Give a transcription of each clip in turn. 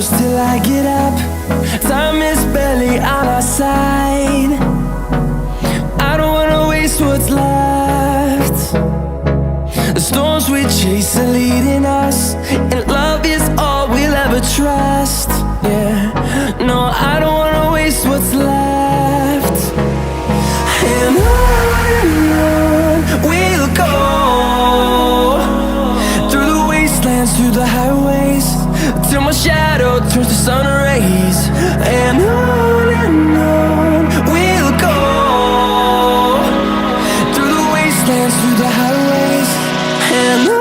close till I get up. Time is barely on our side. I don't wanna waste what's left. The storms we chase are leading us, and love is all we'll ever trust. Yeah, no, I don't wanna waste what's left. And on we'll go, through the wastelands, through the highways, till my shadow turns to sun rays. And on we'll go, through the wastelands, through the highways, and on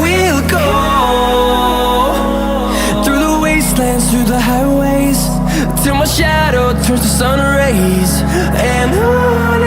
we'll go. Through the highways, till my shadow turns to sun rays. And on